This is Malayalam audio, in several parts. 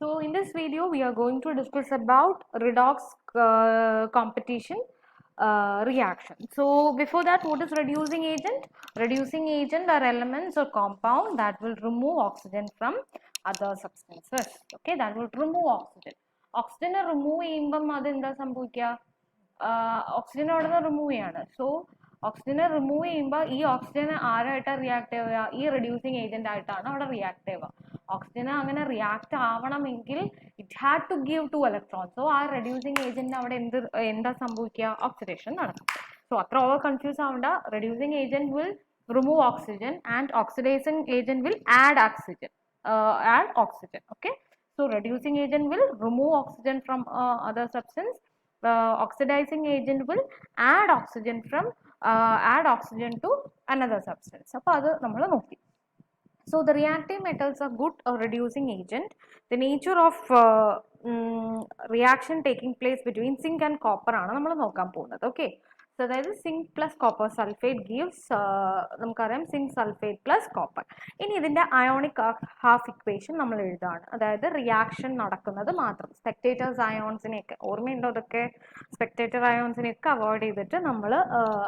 So in this video we are going to discuss about redox competition reaction. So before that, what is reducing agent? Reducing agent are elements or compound that will remove oxygen from other substances. Okay, that will remove oxygen. Oxygen remove ചെയ്യുമ്പം അതെന്താ സംഭവിക്കുക? ഓക്സിജൻ അവിടെ നിന്ന് റിമൂവ് ചെയ്യാണ്. സോ ഓക്സിജനെ റിമൂവ് ചെയ്യുമ്പോൾ ഈ ഓക്സിജൻ ആരായിട്ടാണ് റിയാക്ട് ചെയ്യുക? ഈ റെഡ്യൂസിങ് ഏജന്റ് ആയിട്ടാണ് അവിടെ റിയാക്ട് ചെയ്യുക. ഓക്സിജന് അങ്ങനെ റിയാക്ട് ആവണമെങ്കിൽ it had to give 2 electrons. So ആ റെഡ്യൂസിങ് ഏജന്റിന് അവിടെ എന്താ സംഭവിക്കുക? ഓക്സിഡേഷൻ നടക്കും. സോ അത്ര ഓവർ കൺഫ്യൂസ് ആവണ്ട. Reducing agent will remove oxygen and oxidizing agent will add oxygen. Okay, so reducing agent will remove oxygen from other substance. Oxidizing agent will add oxygen to another substance. അപ്പോൾ അത് നമ്മൾ നോക്കി. So the reactive metals are good reducing agent. The nature of reaction taking place between zinc and copper ആണ് നമ്മൾ നോക്കാൻ പോകുന്നത്. Okay, so അതായത് zinc plus copper sulfate gives നമുക്കറിയാം zinc sulfate plus copper. ഇനി ഇതിന്റെ അയോണിക് ഹാഫ് ഇക്വേഷൻ നമ്മൾ എഴുതാണ്. അതായത് റിയാക്ഷൻ നടക്കുന്നത് മാത്രം സ്പെക്ടേറ്റേഴ്സ് അയോൺസിനെയൊക്കെ ഓർമ്മയുണ്ടോ? അതൊക്കെ സ്പെക്ടേറ്റർ അയോൺസിനെയൊക്കെ അവോയ്ഡ് ചെയ്തിട്ട് നമ്മൾ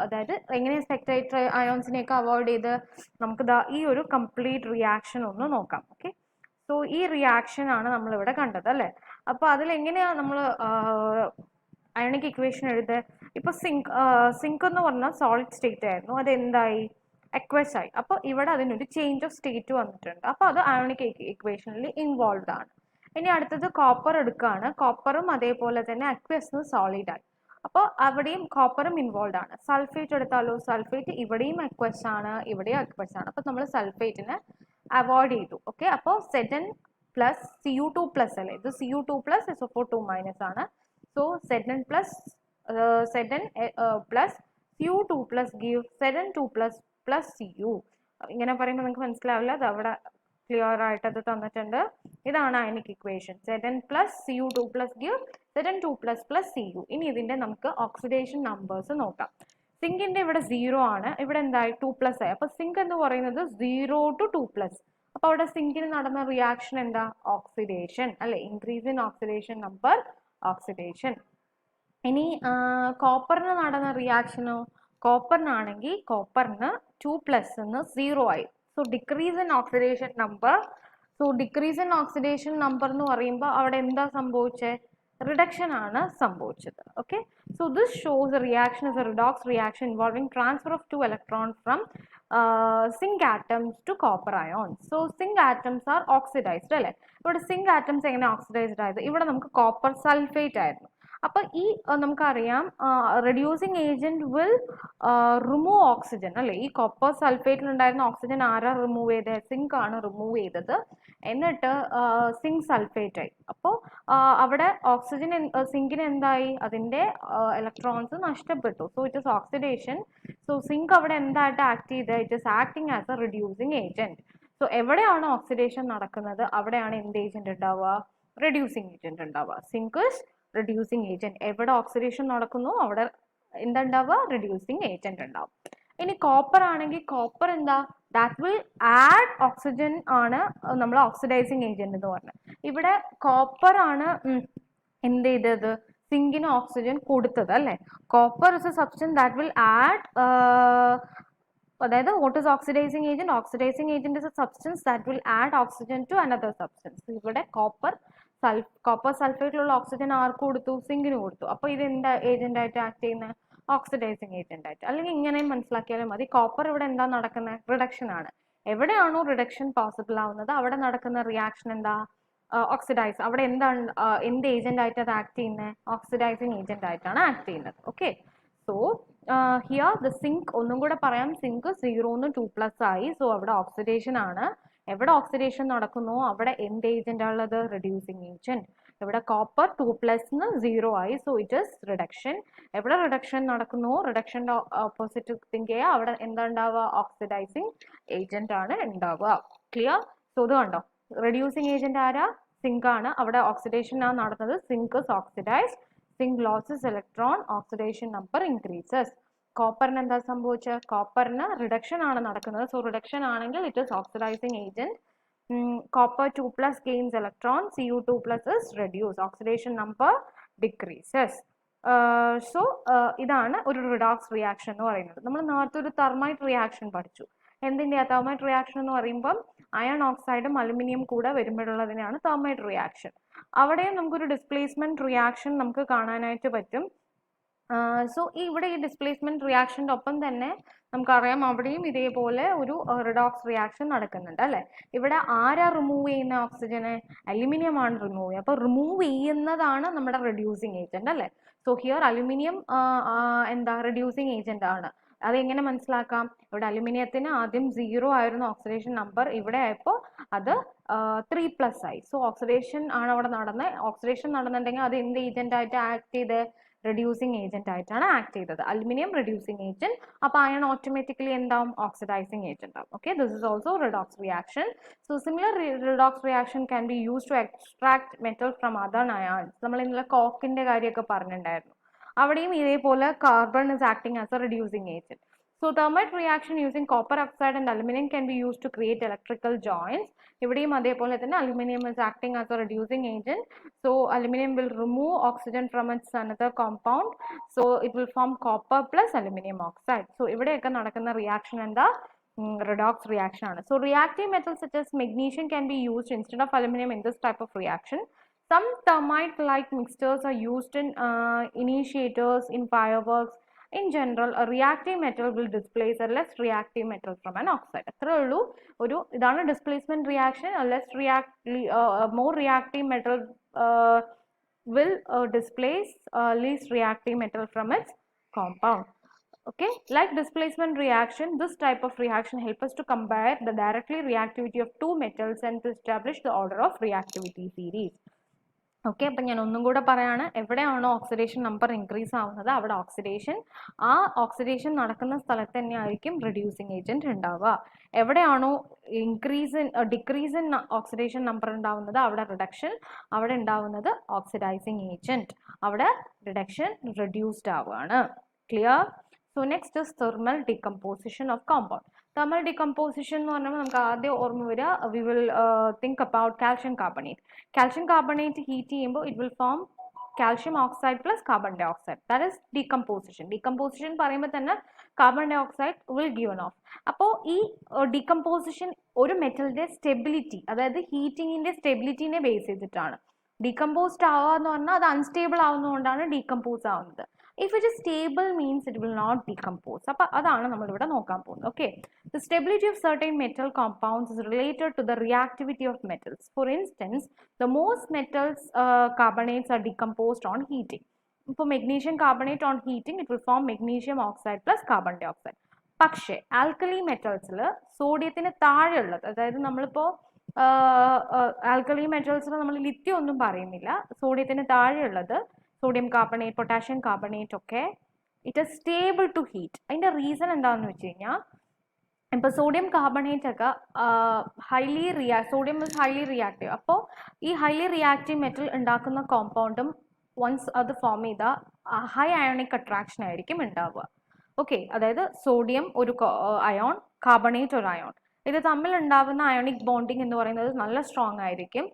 അതായത് എങ്ങനെ സ്പെക്ടേറ്റർ അയോൺസിനെയൊക്കെ അവോയ്ഡ് ചെയ്ത് നമുക്ക് ഈ ഒരു കംപ്ലീറ്റ് റിയാക്ഷൻ ഒന്ന് നോക്കാം. ഓക്കെ, സോ ഈ റിയാക്ഷൻ ആണ് നമ്മൾ ഇവിടെ കണ്ടത് അല്ലേ? അപ്പോൾ അതിലെങ്ങനെയാ നമ്മൾ അയോണിക് ഇക്വേഷൻ എഴുതുക? ഇപ്പൊ സിങ്ക് എന്ന് പറഞ്ഞാൽ സോളിഡ് സ്റ്റേറ്റ് ആയിരുന്നു, അത് എന്തായി? അക്വസ് ആയി. അപ്പോൾ ഇവിടെ അതിനൊരു ചേഞ്ച് ഓഫ് സ്റ്റേറ്റ് വന്നിട്ടുണ്ട്. അപ്പോൾ അത് അയോണിക് ഇക്വേഷനിൽ ഇൻവോൾവ് ആണ്. ഇനി അടുത്തത് കോപ്പർ എടുക്കുകയാണ്. കോപ്പറും അതേപോലെ തന്നെ അക്വസ് സോളിഡ് ആയി. അപ്പോൾ അവിടെയും കോപ്പറും ഇൻവോൾവ് ആണ്. സൾഫേറ്റ് എടുത്താലോ? സൾഫേറ്റ് ഇവിടെയും അക്വസ് ആണ്, ഇവിടെയും അക്വസ് ആണ്. അപ്പോൾ നമ്മൾ സൾഫേറ്റിനെ അവോയ്ഡ് ചെയ്തു. ഓക്കെ, അപ്പോൾ Zn പ്ലസ് Cu2 പ്ലസ് അല്ലേ? ഇത് Cu2 പ്ലസ് SO4 2- ആണ്. So Zn plus Cu2 plus give Zn2 plus Cu. ഇങ്ങനെ പറയുമ്പോൾ നിങ്ങൾക്ക് മനസ്സിലാവില്ല, അത് അവിടെ ക്ലിയർ ആയിട്ട് അത് തന്നിട്ടുണ്ട്. ഇതാണ് ionic equation. Zn plus Cu2 plus give Zn2 plus Cu. ഇനി ഇതിന്റെ നമുക്ക് ഓക്സിഡേഷൻ നമ്പേഴ്സ് നോക്കാം. സിങ്കിന്റെ ഇവിടെ 0 ആണ്, ഇവിടെ എന്തായി? 2+ ആയി. അപ്പൊ സിങ്ക് എന്ന് പറയുന്നത് 0 to 2+. അപ്പൊ അവിടെ സിങ്കിന് നടന്ന റിയാക്ഷൻ എന്താ? ഓക്സിഡേഷൻ അല്ലെ? Increase in oxidation number, oxidation. ഇനി കോപ്പറിന് നടന്ന റിയാക്ഷനോ? കോപ്പറിനാണെങ്കിൽ കോപ്പറിന് 2+ 0 ആയി. So decrease in oxidation number. So decrease in oxidation number എന്ന് പറയുമ്പോൾ അവിടെ എന്താ സംഭവിച്ചത്? റിഡക്ഷൻ ആണ് സംഭവിച്ചത്. Okay, so this shows reaction is a redox reaction involving transfer of 2 electrons from zinc atoms to copper ions. So zinc atoms are oxidised അല്ലേ? ഇവിടെ സിങ്ക് ആറ്റംസ് എങ്ങനെ ഓക്സിഡൈസ്ഡ് ആയത്? ഇവിടെ നമുക്ക് കോപ്പർ സൾഫേറ്റ് ആയിരുന്നു. അപ്പൊ ഈ നമുക്കറിയാം reducing agent will remove oxygen അല്ലെ? ഈ കോപ്പർ സൾഫേറ്റിൽ ഉണ്ടായിരുന്ന ഓക്സിജൻ ആരാ റിമൂവ് ചെയ്തത്? സിങ്ക് ആണ് റിമൂവ് ചെയ്തത്. എന്നിട്ട് സിങ്ക് സൾഫേറ്റ് ആയി. അപ്പോൾ അവിടെ ഓക്സിജൻ സിങ്കിന് എന്തായി? അതിന്റെ ഇലക്ട്രോൺസ് നഷ്ടപ്പെട്ടു. So it is oxidation. So zinc അവിടെ എന്തായിട്ട് ആക്ട് ചെയ്തത്? It is acting as a reducing agent. So എവിടെയാണ് ഓക്സിഡേഷൻ നടക്കുന്നത് അവിടെയാണ് എന്ത് ഏജന്റ് ഉണ്ടാവുക? റെഡ്യൂസിങ് ഏജന്റ് ഉണ്ടാവുക. Zinc is reducing agent. എവിടെ ഓക്സിഡേഷൻ നടക്കുന്നു അവിടെ എന്താ? റെഡ്യൂസിങ് ഏജന്റ് ഉണ്ടാവും. ഇനി കോപ്പർ ആണെങ്കിൽ കോപ്പർ എന്താ? ദാറ്റ് വിൽ ആഡ് ഓക്സിജൻ ആണ് നമ്മൾ ഓക്സിഡൈസിങ് ഏജന്റ് എന്ന് പറഞ്ഞത്. ഇവിടെ കോപ്പർ ആണ് എന്ത് ചെയ്തത്? സിങ്കിന് ഓക്സിജൻ കൊടുത്തത് അല്ലെ? Copper is A substance that will add അതായത് what is oxidizing agent? Oxidizing agent is a substance that will add oxygen to another substance. ഇവിടെ കോപ്പർ സൾഫേറ്റിലുള്ള ഓക്സിജൻ ആർക്ക് കൊടുത്തു? സിങ്കിന് കൊടുത്തു. അപ്പൊ ഇത് എന്താ ഏജന്റ് ആയിട്ട് ആക്ട് ചെയ്യുന്നത്? ഓക്സിഡൈസിങ് ഏജന്റ് ആയിട്ട്. അല്ലെങ്കിൽ ഇങ്ങനെയും മനസ്സിലാക്കിയാലും മതി. കോപ്പർ ഇവിടെ എന്താ നടക്കുന്നത്? റിഡക്ഷൻ ആണ്. എവിടെയാണോ റിഡക്ഷൻ പോസിബിൾ ആവുന്നത് അവിടെ നടക്കുന്ന റിയാക്ഷൻ എന്താ? ഓക്സിഡൈസ്. അവിടെ എന്താണ് എന്ത് ഏജന്റ് ആയിട്ട് അത് ആക്ട് ചെയ്യുന്നത്? ഓക്സിഡൈസിങ് ഏജന്റ് ആയിട്ടാണ് ആക്ട് ചെയ്യുന്നത്. Okay, so here the zinc ഒന്നും കൂടെ പറയാം. സിങ്ക് 0 to 2+ ആയി. സോ അവിടെ ഓക്സിഡേഷൻ ആണ്. എവിടെ ഓക്സിഡേഷൻ നടക്കുന്നു അവിടെ എന്ത് ഏജന്റ് ഉള്ളത്? Reducing agent. ഇവിടെ കോപ്പർ 2+ 0 ആയി. So it is reduction. എവിടെ റിഡക്ഷൻ നടക്കുന്നു? റിഡക്ഷന്റെ ഓപ്പോസിറ്റ് തിങ്ക് ചെയ്യുക. അവിടെ എന്താ ഉണ്ടാവുക? ഓക്സിഡൈസിങ് ഏജന്റ് ആണ് ഉണ്ടാവുക. ക്ലിയർ? സോ ഇത് കണ്ടോ, റെഡ്യൂസിങ് ഏജന്റ് ആരാ? സിങ്ക് ആണ്. അവിടെ ഓക്സിഡേഷൻ ആണ് നടന്നത്. Zinc is oxidised. Zinc loses electron, oxidation number increases. കോപ്പറിന് എന്താ സംഭവിച്ചത്? കോപ്പറിന് റിഡക്ഷൻ ആണ് നടക്കുന്നത്. സോ റിഡക്ഷൻ ആണെങ്കിൽ it is oxidising agent. copper 2 plus gains electron, Cu2 plus is reduced, oxidation number decreases. So ഇതാണ് ഒരു റിഡോക്സ് റിയാക്ഷൻ എന്ന് പറയുന്നത്. നമ്മൾ നേരത്തെ ഒരു തെർമൈറ്റ് റിയാക്ഷൻ പഠിച്ചു. എന്തിൻ്റെ തെർമൈറ്റ് റിയാക്ഷൻ എന്ന് പറയുമ്പം അയൺ ഓക്സൈഡും അലുമിനിയം കൂടെ വരുമ്പോഴുള്ളതിനാണ് തെർമൈറ്റ് റിയാക്ഷൻ. അവിടെയും നമുക്കൊരു ഡിസ്പ്ലേസ്മെന്റ് റിയാക്ഷൻ നമുക്ക് കാണാനായിട്ട് പറ്റും. സോ ഇവിടെ ഈ ഡിസ്പ്ലേസ്മെന്റ് റിയാക്ഷൻ്റെ ഒപ്പം തന്നെ നമുക്കറിയാം അവിടെയും ഇതേപോലെ ഒരു റിഡോക്സ് റിയാക്ഷൻ നടക്കുന്നുണ്ട് അല്ലേ. ഇവിടെ ആരാ റിമൂവ് ചെയ്യുന്ന ഓക്സിജനെ? അലുമിനിയം ആണ് റിമൂവ് ചെയ്യുക. അപ്പോൾ റിമൂവ് ചെയ്യുന്നതാണ് നമ്മുടെ റെഡ്യൂസിങ് ഏജന്റ് അല്ലേ. സോ ഹിയർ അലുമിനിയം എന്താ റെഡ്യൂസിങ് ഏജന്റ് ആണ്. അതെങ്ങനെ മനസ്സിലാക്കാം? ഇവിടെ അലുമിനിയത്തിന് ആദ്യം 0 ആയിരുന്നു ഓക്സിഡേഷൻ നമ്പർ, ഇവിടെ ആയപ്പോൾ അത് 3+ ആയി. സോ ഓക്സിഡേഷൻ ആണ് അവിടെ നടന്നത്. ഓക്സിഡേഷൻ നടന്നിട്ടുണ്ടെങ്കിൽ അത് എന്ത് ഏജന്റ് ആയിട്ട് ആക്ട് ചെയ്ത്? റെഡ്യൂസിങ് ഏജന്റ് ആയിട്ടാണ് ആക്ട് ചെയ്തത്. അലുമിനിയം റെഡ്യൂസിങ് ഏജന്റ്, അപ്പോൾ അയൺ ഓട്ടോമാറ്റിക്കലി എന്താവും? ഓക്സിഡൈസിങ് ഏജന്റ് ആവും. Okay, this is also redox reaction. So similar redox reaction can be use to extract metal from other ions. നമ്മൾ ഇന്നലെ കോക്കിന്റെ കാര്യമൊക്കെ പറഞ്ഞിട്ടുണ്ടായിരുന്നു. അവിടെയും ഇതേപോലെ carbon is acting as a reducing agent. So thermite reaction using copper oxide and aluminum can be used to create electrical joints. ഇവിടെയും അതേപോലെ തന്നെ aluminum is acting as a reducing agent. So aluminum will remove oxygen from its another compound. So it will form copper plus aluminum oxide. So ഇവിടെയൊക്കെ നടക്കുന്ന റിയാക്ഷൻ എന്താ? Redox reaction ആണ്. So reactive metals such as magnesium can be used instead of aluminum in this type of reaction. Some thermite-like mixtures are used in initiators, in fireworks. In general, a reactive metal will displace a less reactive metal from an oxide. അത്രേ ഉള്ളൂ. ഇതാണ് displacement reaction. more reactive metal will displace least reactive metal from its compound. Okay, like displacement reaction, this type of reaction helps us to compare the directly reactivity of two metals and to establish the order of reactivity series. Okay, അപ്പം ഞാൻ ഒന്നും കൂടെ പറയാണ്. എവിടെയാണോ ഓക്സിഡേഷൻ നമ്പർ ഇൻക്രീസ് ആവുന്നത് അവിടെ ഓക്സിഡേഷൻ നടക്കുന്ന സ്ഥലത്ത് തന്നെ ആയിരിക്കും റെഡ്യൂസിങ് ഏജന്റ് ഉണ്ടാവുക. എവിടെയാണോ ഡിക്രീസ് ഇൻ ഓക്സിഡേഷൻ നമ്പർ ഉണ്ടാവുന്നത് അവിടെ റിഡക്ഷൻ, അവിടെ ഉണ്ടാവുന്നത് ഓക്സിഡൈസിങ് ഏജന്റ്, അവിടെ റിഡക്ഷൻ റെഡ്യൂസ്ഡ് ആവുകയാണ്. Clear? So next is thermal decomposition of compound. thermal decomposition എന്ന് പറഞ്ഞാൽ നമുക്ക് ആദ്യം ഓർമ്മ വരിക, we will think about calcium carbonate. Calcium carbonate heat ചെയ്യുമ്പോൾ it will form calcium oxide plus carbon dioxide. That is decomposition. Decomposition പറയുമ്പോൾ തന്നെ carbon dioxide will given off. അപ്പോൾ ഈ decomposition ഒരു മെറ്റലിന്റെ സ്റ്റെബിലിറ്റി, അതായത് ഹീറ്റിങ്ങിന്റെ സ്റ്റെബിലിറ്റിനെ ബേസ് ചെയ്തിട്ടാണ്. ഡീകമ്പോസ്ഡ് ആവുക എന്ന് പറഞ്ഞാൽ അത് അൺസ്റ്റേബിൾ ആവുന്നതുകൊണ്ടാണ് ഡീകമ്പോസ് ആവുന്നത്. If it is stable means it will not decompose. അപ്പോൾ അതാണ് നമ്മൾ ഇവിടെ നോക്കാൻ പോകുന്നത്. Okay, the stability of certain metal compounds is related to the reactivity of metals. For instance, the most metals carbonates are decomposed on heating. ഇപ്പോൾ magnesium carbonate on heating it will form magnesium oxide plus carbon dioxide. പക്ഷേ ആൽക്കലി മെറ്റൽസിൽ സോഡിയത്തിന് താഴെയുള്ളത്, അതായത് നമ്മളിപ്പോൾ ആൽക്കലി മെറ്റൽസിൽ നമ്മൾ ലിത്യം ഒന്നും പറയുന്നില്ല, സോഡിയത്തിന് താഴെയുള്ളത് sodium carbonate, potassium carbonate ഒക്കെ it is stable to heat. അതിൻ്റെ റീസൺ എന്താണെന്ന് വെച്ച് കഴിഞ്ഞാൽ ഇപ്പോൾ സോഡിയം കാർബണേറ്റ് ഒക്കെ സോഡിയം ഇസ് ഹൈലി റിയാക്റ്റീവ്. അപ്പോൾ ഈ ഹൈലി റിയാക്റ്റീവ് മെറ്റൽ ഉണ്ടാക്കുന്ന കോമ്പൗണ്ടും വൺസ് അത് ഫോം ചെയ്ത ഹൈ അയോണിക് അട്രാക്ഷൻ ആയിരിക്കും ഉണ്ടാവുക. ഓക്കെ, അതായത് സോഡിയം ഒരു അയോൺ, കാർബണേറ്റ് ഒരു അയോൺ, ഇത് തമ്മിൽ ഉണ്ടാവുന്ന അയോണിക് ബോണ്ടിങ് എന്ന് പറയുന്നത് നല്ല സ്ട്രോങ് ആയിരിക്കും.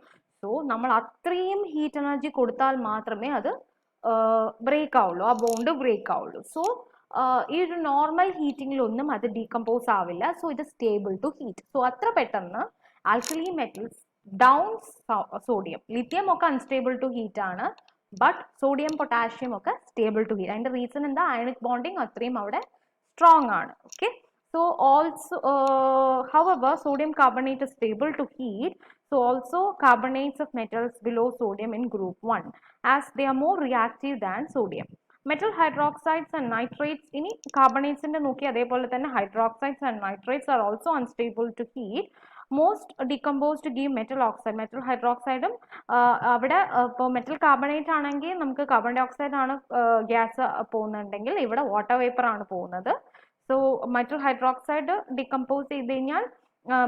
സോ നമ്മൾ അത്രയും ഹീറ്റ് എനർജി കൊടുത്താൽ മാത്രമേ അത് ബ്രേക്ക് ആവുള്ളൂ, ആ ബോണ്ട് ബ്രേക്ക് ആവുള്ളൂ. സോ ഈ ഒരു നോർമൽ ഹീറ്റിങ്ങിലൊന്നും അത് ഡീകമ്പോസ് ആവില്ല. സോ ഇത് സ്റ്റേബിൾ ടു ഹീറ്റ്. സോ അത്ര പെട്ടെന്ന് alkali metals down sodium, lithium ഒക്കെ അൺസ്റ്റേബിൾ ടു ഹീറ്റ് ആണ്, ബട്ട് സോഡിയം പൊട്ടാഷ്യം ഒക്കെ സ്റ്റേബിൾ ടു ഹീറ്റ്. അതിൻ്റെ റീസൺ എന്താ? അയണിക് ബോണ്ടിങ് അത്രയും അവിടെ സ്ട്രോങ് ആണ്. Okay, so also however sodium carbonate is stable to heat, so also carbonates of metals below sodium in group 1 as they are more reactive than sodium. Metal hydroxides and nitrates, ini carbonates inde noki adepole thanne hydroxides and nitrates are also unstable to heat. Most decomposed give metal oxide. Metal hydroxide അവിടെ ഇപ്പോൾ മെറ്റൽ കാർബണേറ്റ് ആണെങ്കിൽ നമുക്ക് കാർബൺ ഡൈ ഓക്സൈഡ് ആണ് ഗ്യാസ് പോകുന്നുണ്ടെങ്കിൽ ഇവിടെ വാട്ടർ വേപ്പർ ആണ് പോകുന്നത്. സോ മെറ്റൽ ഹൈഡ്രോക്സൈഡ് ഡികമ്പോസ് ചെയ്ത് കഴിഞ്ഞാൽ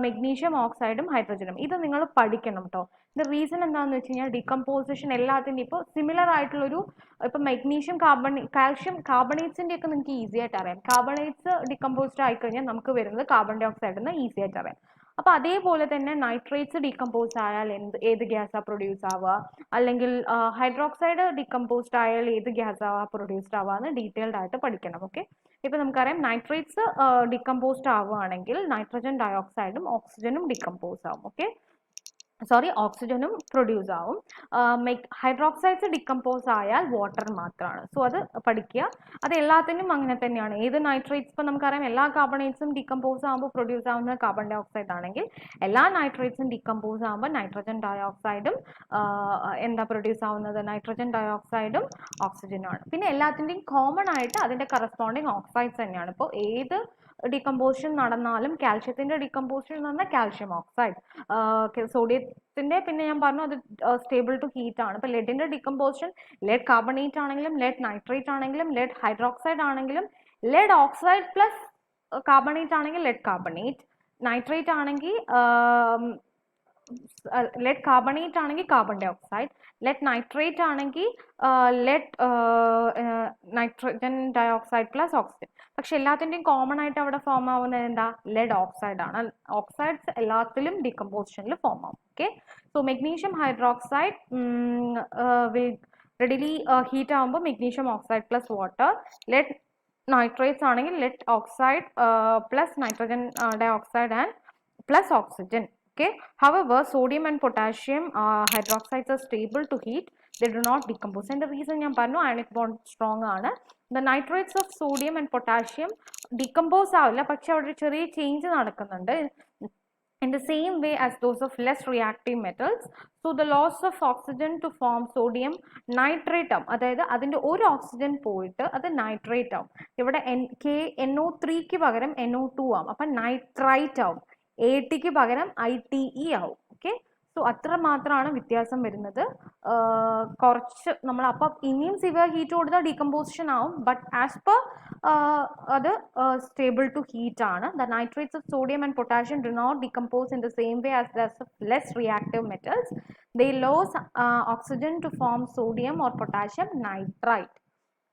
മെഗ്നീഷ്യം ഓക്സൈഡും ഹൈഡ്രജനും, ഇത് നിങ്ങൾ പഠിക്കണം കേട്ടോ. ഇതിൻ്റെ റീസൺ എന്താണെന്ന് വെച്ച് കഴിഞ്ഞാൽ ഡികമ്പോസിഷൻ എല്ലാത്തിൻ്റെ ഇപ്പോൾ സിമിലർ ആയിട്ടുള്ളൊരു ഇപ്പോൾ മെഗ്നീഷ്യം കാൽഷ്യം കാർബണേറ്റ്സിൻ്റെ ഒക്കെ നിങ്ങൾക്ക് ഈസി ആയിട്ട് അറിയാം. കാർബണേറ്റ്സ് ഡികമ്പോസ്ഡ് ആയിക്കഴിഞ്ഞാൽ നമുക്ക് വരുന്നത് കാർബൺ ഡൈ ഓക്സൈഡ് എന്ന് ഈസി ആയിട്ട് അറിയാം. അപ്പോൾ അതേപോലെ തന്നെ നൈട്രേറ്റ്സ് ഡീകമ്പോസ് ആയാൽ ഏത് ഗ്യാസാണ് പ്രൊഡ്യൂസ് ആവുക, അല്ലെങ്കിൽ ഹൈഡ്രോക്സൈഡ് ഡീകമ്പോസ്ഡ് ആയാൽ ഏത് ഗ്യാസാണ് പ്രൊഡ്യൂസ്ഡ് ആവുക എന്ന് ഡീറ്റെയിൽഡ് ആയിട്ട് പഠിക്കണം. ഓക്കെ, ഇപ്പോൾ നമുക്കറിയാം നൈട്രേറ്റ്സ് ഡീകമ്പോസ്ഡ് ആവുകയാണെങ്കിൽ നൈട്രജൻ ഡയോക്സൈഡും ഓക്സിജനും ഡീകമ്പോസ് ആവും. ഓക്കെ, സോറി, ഓക്സിജനും പ്രൊഡ്യൂസ് ആവും. ഹൈഡ്രോക്സൈഡ്സ് ഡിക്കമ്പോസ് ആയാൽ വാട്ടർ മാത്രമാണ്. സോ അത് പഠിക്കുക. അത് എല്ലാത്തിനും അങ്ങനെ തന്നെയാണ്. ഏത് നൈട്രേറ്റ്സ്, ഇപ്പം നമുക്കറിയാം എല്ലാ കാർബണേറ്റ്സും ഡിക്കമ്പോസ് ആകുമ്പോൾ പ്രൊഡ്യൂസ് ആവുന്നത് കാർബൺ ഡൈ ഓക്സൈഡ് ആണെങ്കിൽ എല്ലാ നൈട്രേറ്റ്സും ഡിക്കമ്പോസ് ആകുമ്പോൾ നൈട്രജൻ ഡയോക്സൈഡും എന്താ പ്രൊഡ്യൂസ് ആവുന്നത്, നൈട്രജൻ ഡയോക്സൈഡും ഓക്സിജനുമാണ്. പിന്നെ എല്ലാത്തിൻ്റെയും കോമൺ ആയിട്ട് അതിൻ്റെ കറസ്പോണ്ടിങ് ഓക്സൈഡ്സ് തന്നെയാണ്. ഇപ്പോൾ ഏത് ഡിക്കമ്പോസിഷൻ നടന്നാലും കാൽഷ്യത്തിൻ്റെ ഡിക്കമ്പോസിഷൻ എന്ന് പറഞ്ഞാൽ കാൽഷ്യം ഓക്സൈഡ്, സോഡിയത്തിൻ്റെ പിന്നെ ഞാൻ പറഞ്ഞു അത് സ്റ്റേബിൾ ടു ഹീറ്റ് ആണ്. ഇപ്പോൾ ലെഡിൻ്റെ ഡിക്കമ്പോസിഷൻ ലെഡ് കാർബണേറ്റ് ആണെങ്കിലും ലെഡ് നൈട്രേറ്റ് ആണെങ്കിലും ലെഡ് ഹൈഡ്രോക്സൈഡ് ആണെങ്കിലും ലെഡ് ഓക്സൈഡ് പ്ലസ് കാർബണേറ്റ് ആണെങ്കിൽ ലെഡ് കാർബണേറ്റ്, നൈട്രേറ്റ് ആണെങ്കിൽ ലെഡ് കാർബണേറ്റ് ആണെങ്കിൽ carbon dioxide, lead nitrate ആണെങ്കിൽ lead nitrogen dioxide plus oxygen. പക്ഷെ എല്ലാത്തിൻ്റെയും കോമൺ ആയിട്ട് അവിടെ ഫോം ആവുന്നത് എന്താ, ലെഡ് ഓക്സൈഡ് ആണ്. ഓക്സൈഡ്സ് എല്ലാത്തിലും ഡികമ്പോസിഷനിൽ ഫോം ആവും. Okay, so magnesium hydroxide will readily heat ആകുമ്പോൾ magnesium oxide plus water, lead nitrates ആണെങ്കിൽ lead oxide plus nitrogen dioxide and plus oxygen. Okay, however, sodium and potassium hydroxides are stable to heat, they do not decompose. And the reason ഞാൻ പറഞ്ഞു ionic bond strong ആണ്. The nitrates of sodium and potassium decompose ആവില്ല, പക്ഷെ അവിടെ ചെറിയ ചേഞ്ച് നടക്കുന്നുണ്ട് in the same way as those of less reactive metals. So the loss of oxygen to form sodium nitrate ആവും, അതായത് അതിൻ്റെ ഒരു ഓക്സിജൻ പോയിട്ട് അത് നൈട്രേറ്റ് ആവും. ഇവിടെ NO3ക്ക് പകരം NO2 ആവും, അപ്പം നൈട്രൈറ്റ് ആവും. ATക്ക് പകരം ITE ആവും. ഓക്കെ, സോ അത്ര മാത്രമാണ് വ്യത്യാസം വരുന്നത്. കുറച്ച് നമ്മൾ അപ്പം ഇനിയും സിവിയർ ഹീറ്റ് കൊടുത്താൽ ഡീകമ്പോസിഷൻ ആവും, ബട്ട് ആസ് പെർ അത് സ്റ്റേബിൾ ടു ഹീറ്റ് ആണ്. The nitrates of sodium and potassium do not decompose in the same way as the less reactive metals. They lose oxygen to form sodium or potassium nitrite.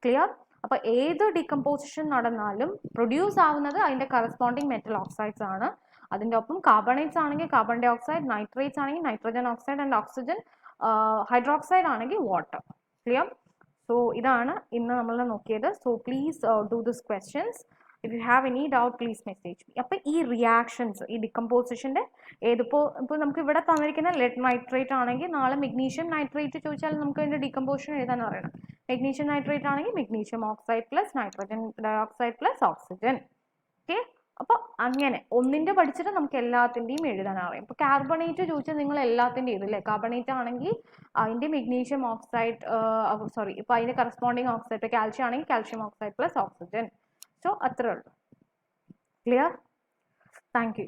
Clear? അപ്പോൾ ഏത് ഡീകമ്പോസിഷൻ നടന്നാലും പ്രൊഡ്യൂസ് ആവുന്നത് അതിൻ്റെ കറസ്പോണ്ടിങ് മെറ്റൽ ഓക്സൈഡ്സ് ആണ്. അതിൻ്റെ ഒപ്പം കാർബണേറ്റ്സ് ആണെങ്കിൽ കാർബൺ ഡൈ ഓക്സൈഡ്, നൈട്രേറ്റ്സ് ആണെങ്കിൽ nitrogen oxide and oxygen, hydroxide ആണെങ്കിൽ വാട്ടർ. ക്ലിയർ? സോ ഇതാണ് ഇന്ന് നമ്മൾ നോക്കിയത്. So please do this questions. If you have any doubt please message me. അപ്പോൾ ഈ റിയാക്ഷൻസ്, ഈ ഡികമ്പോസിഷൻ്റെ ഇപ്പോൾ നമുക്ക് ഇവിടെ തന്നിരിക്കുന്ന ലെഡ് നൈട്രേറ്റ് ആണെങ്കിൽ നാളെ മെഗ്നീഷ്യം നൈട്രേറ്റ് ചോദിച്ചാൽ നമുക്ക് അതിൻ്റെ ഡികമ്പോസിഷൻ എഴുതാൻ അറിയണം. മെഗ്നീഷ്യം നൈട്രേറ്റ് ആണെങ്കിൽ magnesium oxide plus nitrogen dioxide plus oxygen. Okay, അപ്പോൾ അങ്ങനെ ഒന്നിൻ്റെ പഠിച്ചിട്ട് നമുക്ക് എല്ലാത്തിൻ്റെയും എഴുതാൻ അറിയാം. ഇപ്പോൾ കാർബണേറ്റ് ചോദിച്ചാൽ നിങ്ങൾ എല്ലാത്തിൻ്റെയും എഴുതില്ലേ. കാർബണേറ്റ് ആണെങ്കിൽ അതിൻ്റെ മെഗ്നീഷ്യം ഓക്സൈഡ്, സോറി, ഇപ്പോൾ അതിൻ്റെ കറസ്പോണ്ടിങ് ഓക്സൈഡ്, ഇപ്പോൾ കാൽഷ്യം ആണെങ്കിൽ calcium oxide plus oxygen. So അത്രേ ഉള്ളൂ. ക്ലിയർ? Thank you.